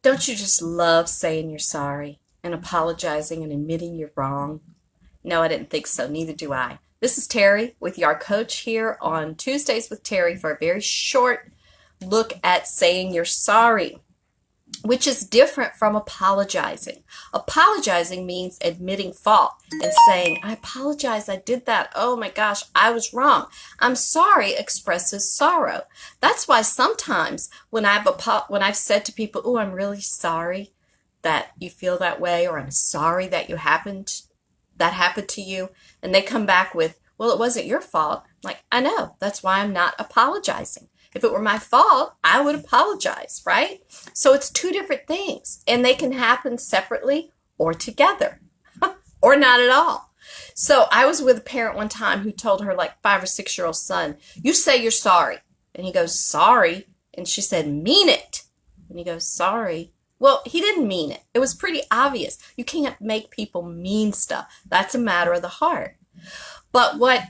Don't you just love saying you're sorry and apologizing and admitting you're wrong? No, I didn't think so. Neither do I. This is Terry with Your Coach here on Tuesdays with Terry for a very short look at saying you're sorry, which is different from apologizing. Apologizing means admitting fault and saying, I apologize, I did that. Oh my gosh, I was wrong. I'm sorry expresses sorrow. That's why sometimes when I've said to people, oh, I'm really sorry that you feel that way, or I'm sorry that that happened to you, and they come back with, well, it wasn't your fault. I'm like, I know, that's why I'm not apologizing. If it were my fault, I would apologize, right? So it's two different things, and they can happen separately or together, or not at all. So I was with a parent one time who told her like 5 or 6 year old son, you say you're sorry. And he goes, sorry. And she said, mean it. And he goes, sorry. Well, he didn't mean it. It was pretty obvious. You can't make people mean stuff. That's a matter of the heart. But what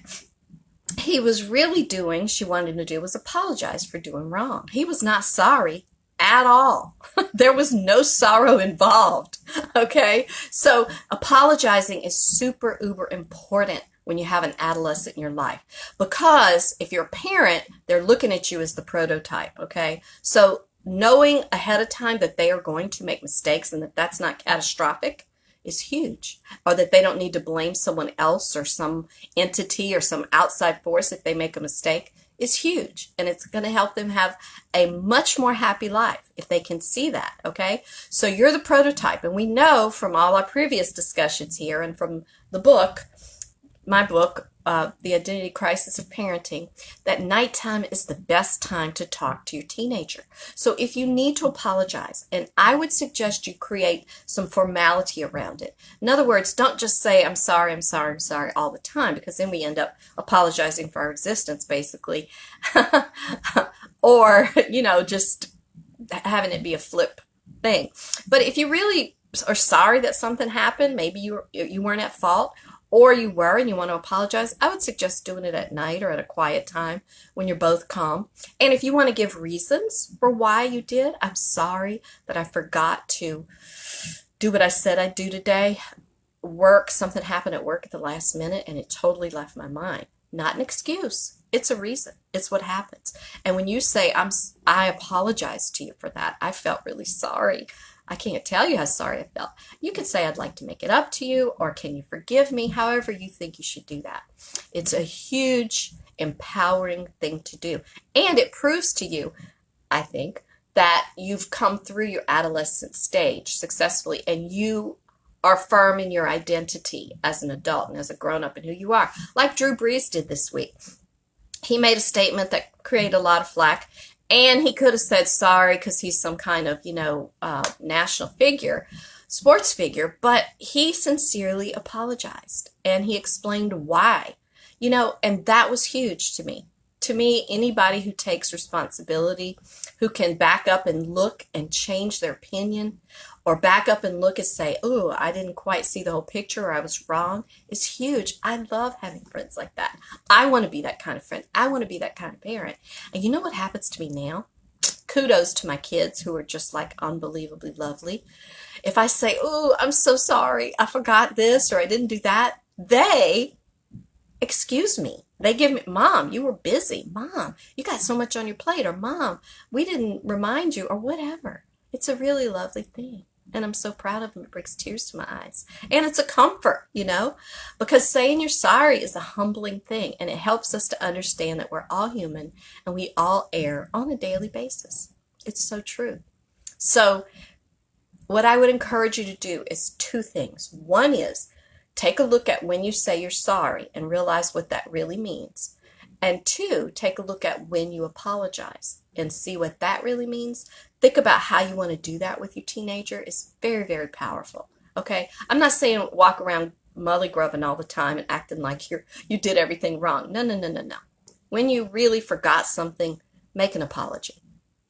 he was really doing, she wanted him to do, was apologize for doing wrong. He was not sorry at all. There was no sorrow involved. Okay? So apologizing is super uber important when you have an adolescent in your life. Because if you're a parent, they're looking at you as the prototype. Okay? So knowing ahead of time that they are going to make mistakes and that that's not catastrophic is huge, or that they don't need to blame someone else or some entity or some outside force if they make a mistake is huge. And it's going to help them have a much more happy life if they can see that. Okay. So you're the prototype. And we know from all our previous discussions here and from the book, my book, The Identity Crisis of Parenting, that nighttime is the best time to talk to your teenager. So if you need to apologize, and I would suggest you create some formality around it. In other words, don't just say, I'm sorry, I'm sorry, I'm sorry all the time, because then we end up apologizing for our existence, basically. Or, just having it be a flip thing. But if you really are sorry that something happened, maybe you weren't at fault, or you were and you want to apologize, I would suggest doing it at night or at a quiet time when you're both calm. And if you want to give reasons for why you did, I'm sorry that I forgot to do what I said I'd do today. Something happened at work at the last minute and it totally left my mind. Not an excuse. It's a reason. It's what happens. And when you say, I apologize to you for that, I felt really sorry. I can't tell you how sorry I felt. You could say, I'd like to make it up to you, or can you forgive me? However you think you should do that. It's a huge, empowering thing to do. And it proves to you, I think, that you've come through your adolescent stage successfully and you are firm in your identity as an adult and as a grown-up and who you are. Like Drew Brees did this week. He made a statement that created a lot of flack. And he could have said sorry because he's some kind of, national figure, sports figure, but he sincerely apologized and he explained why, and that was huge to me. To me, anybody who takes responsibility, who can back up and look and change their opinion, or back up and look and say, oh, I didn't quite see the whole picture, or I was wrong, is huge. I love having friends like that. I want to be that kind of friend. I want to be that kind of parent. And you know what happens to me now? Kudos to my kids who are just like unbelievably lovely. If I say, oh, I'm so sorry, I forgot this, or I didn't do that, they excuse me. They give me, Mom, you were busy. Mom, you got so much on your plate. Or Mom, we didn't remind you, or whatever. It's a really lovely thing. And I'm so proud of them. It brings tears to my eyes. And it's a comfort, because saying you're sorry is a humbling thing. And it helps us to understand that we're all human and we all err on a daily basis. It's so true. So what I would encourage you to do is two things. One is take a look at when you say you're sorry and realize what that really means. And two, take a look at when you apologize and see what that really means. Think about how you want to do that with your teenager. It's very, very powerful. Okay? I'm not saying walk around molly grubbing all the time and acting like you did everything wrong. No, no, no, no, no. When you really forgot something, make an apology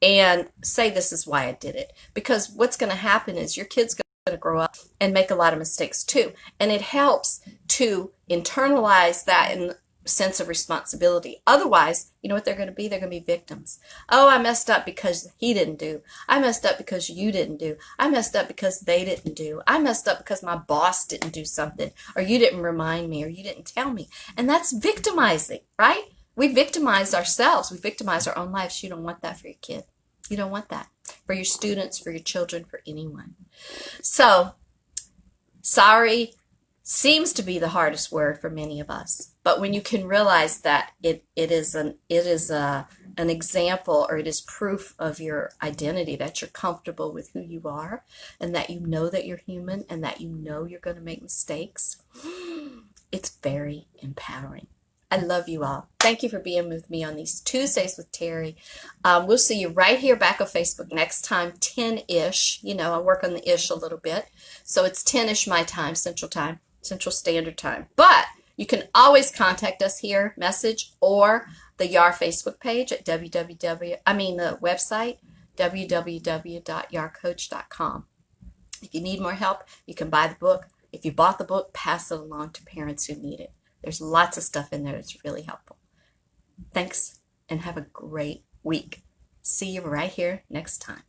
and say, this is why I did it. Because what's going to happen is your kid's going to grow up and make a lot of mistakes too. And it helps to internalize that and sense of responsibility. Otherwise, you know what they're going to be? They're going to be victims. Oh, I messed up because he didn't do. I messed up because you didn't do. I messed up because they didn't do. I messed up because my boss didn't do something, or you didn't remind me, or you didn't tell me. And that's victimizing, right? We victimize ourselves. We victimize our own lives. You don't want that for your kid. You don't want that for your students, for your children, for anyone. So, sorry seems to be the hardest word for many of us. But when you can realize that it is an example, or it is proof of your identity, that you're comfortable with who you are, and that you know that you're human, and that you know you're going to make mistakes, it's very empowering. I love you all. Thank you for being with me on these Tuesdays with Terry. We'll see you right here back on Facebook next time, 10-ish. You know, I work on the ish a little bit. So it's 10-ish my time, Central Standard Time. But you can always contact us here, message, or the YAR Facebook page at the website, www.yarcoach.com. If you need more help, you can buy the book. If you bought the book, pass it along to parents who need it. There's lots of stuff in there that's really helpful. Thanks, and have a great week. See you right here next time.